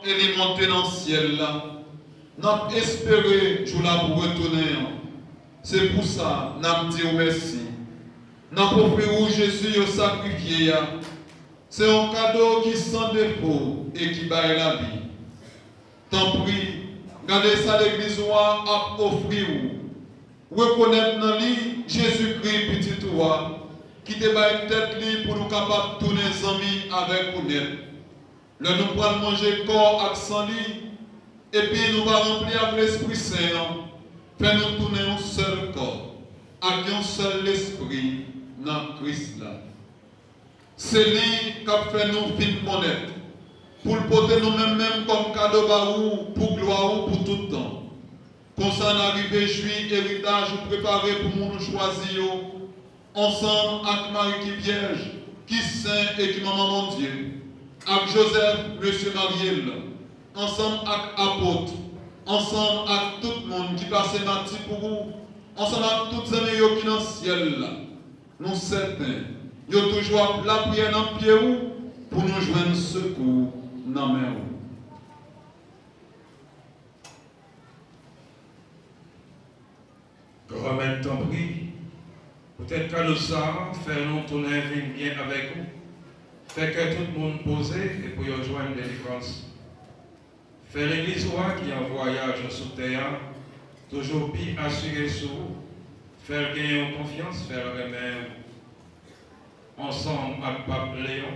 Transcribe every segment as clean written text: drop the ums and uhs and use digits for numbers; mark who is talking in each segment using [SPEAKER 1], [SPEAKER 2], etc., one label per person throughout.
[SPEAKER 1] et les monter dans le ciel là. Nous espérons jour là pour retourner. C'est pour ça nous disons merci. Nous offrons Jésus au sacrifié. C'est un cadeau qui sans défaut et qui baille la vie. Tant pis, regardez ça l'église a offert. Reconnaître dans lui Jésus-Christ petit roi qui te baille tête li pour nous capables de tourner les amis avec nous. Le nous prenons manger corps avec sang li et puis nous allons remplir avec l'Esprit Saint. Fait nous tourner un seul corps avec un seul esprit dans Christ là. C'est lui qui a fait nous fin connaître pour le porter nous-mêmes comme cadeau pour gloire pour tout le temps. Comme ça, l'arrivée juif, héritage préparé pour nous choisir ensemble avec Marie qui vierge, qui saint et qui maman mon Dieu, avec Joseph, Monsieur Mariel, ensemble avec apôtre, ensemble avec tout le monde qui passe matin pour vous, ensemble avec toutes les amis qui sont dans le ciel là. Nous certains, nous toujours la prière dans le pied pour nous joindre secours dans la main.
[SPEAKER 2] Remets ton prix. Peut-être qu'à nous ça, faire nous tourner bien avec vous. Fait que tout le monde pose et pour y rejoindre délivrance. Faire l'église qui est en voyage sous terre, toujours bien assuré sur vous. Faire gagner en confiance, faire remettre ensemble avec Pape Léon,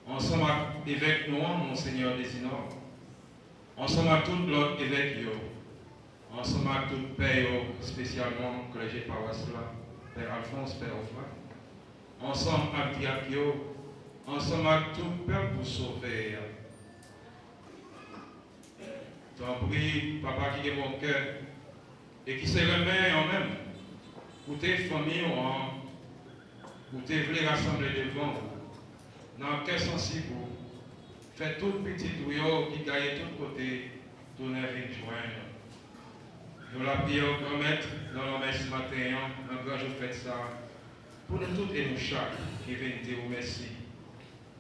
[SPEAKER 2] ensemble avec l'évêque Noir, Monseigneur Desinor, ensemble avec tout l'autre évêque, ensemble avec tout le père, spécialement le clergé paroisse là, Père Alphonse, Père Offra, ensemble avec Diakio, ensemble avec tout le peuple pour sauver. T'en prie, papa qui est mon cœur, et qui se remet en même, pour tes familles, pour tes voulez rassembler devant vous, dans quel sens vous faites tout petit tuyau qui gagne de tous côtés, tourner avec joindre. Nous la prions grand maître dans la messe matin, un grand jour fait ça, pour nous tous et nous chaque qui viennent dire merci.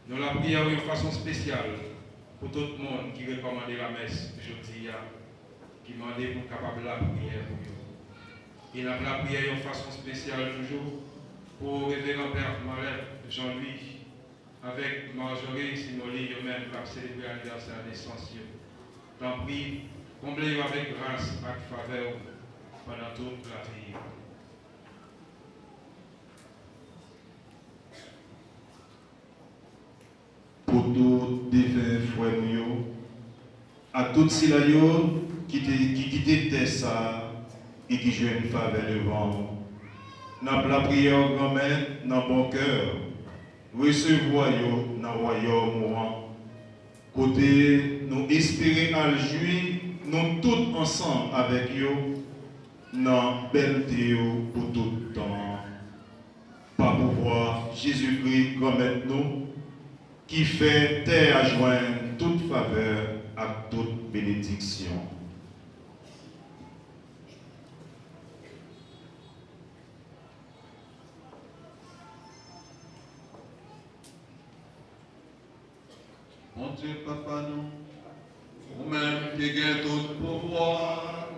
[SPEAKER 2] Nous la prions de façon spéciale pour tout le monde qui recommande la messe aujourd'hui, qui demande pour capable la prière pour vous. Il a la prière de façon spéciale toujours pour le révérend Père Mallet Jean-Louis, avec Marjorie Simoli, eux-mêmes qui ont célébré l'anniversaire de naissance. Tant pis, comblez-vous avec grâce et faveur pendant toute la vie.
[SPEAKER 1] Pour tous les frères, à tous ceux qui quittent ça et qui jouent une faveur devant. Dans la prière grand-mère, dans bon cœur, recevoir dans le royaume mourant. Côté, nous espérons à le jouir, nous tous ensemble avec eux, dans belle théo pour tout le temps. Par pouvoir, Jésus-Christ, grand-mère nous, qui fait terre à joindre toute faveur à toute bénédiction. Mon Dieu, Papa, nous, vous-même qui gagnez tout pouvoir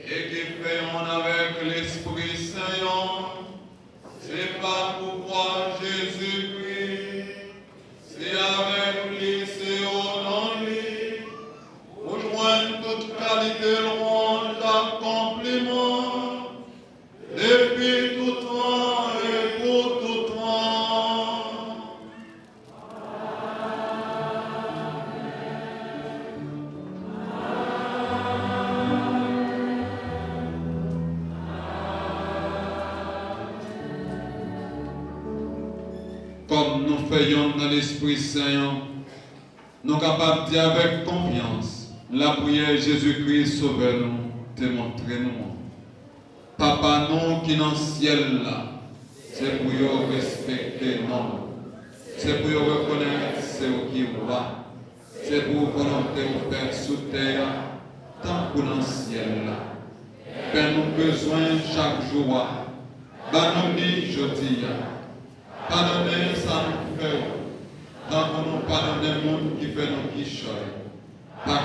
[SPEAKER 1] et qui fait en avec l'Esprit Saint, c'est par pouvoir Jésus-Christ, c'est avec lui, c'est au nom de lui, pour joindre toute qualité, louange, accomplissement, depuis tout temps et pour tout temps. Comme nous faisons dans l'Esprit Saint, nous sommes capables de dire avec confiance, la prière Jésus-Christ sauve-nous, démontrez-nous. Papa, nous qui dans le ciel là, c'est pour nous respecter nous. C'est pour nous reconnaître c'est qui va. C'est pour volonté nous faire sous terre, tant que dans le ciel là. Père, nous besoin chaque jour. Nous dit, je dis, pardonnez ça nous fait. Tant que nous pardonnons le monde qui fait nos qui choy.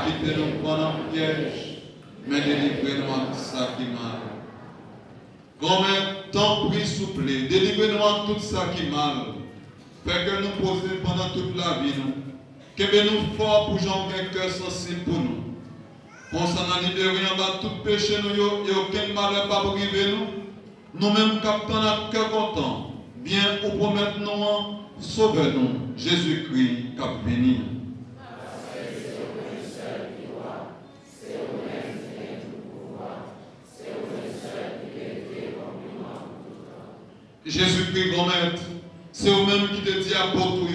[SPEAKER 1] quitter nous prendre en piège, mais délivrez-nous de tout ça qui mal. Grand-mère, tant prie, souple, délivrez-nous de tout ça qui mal. Fait que nous poser pendant toute la vie, nous. Que nous forts pour j'en un cœur sensible pour nous. Qu'on s'en a libéré en bas tout péché, nous, et aucun malheur pas privé nous. Nous-mêmes, captons notre cœur content. Bien ou promettre nous, sauvez-nous, Jésus-Christ, cap béni. Jésus-Christ, grand maître, c'est vous-même qui te dit à pour tout.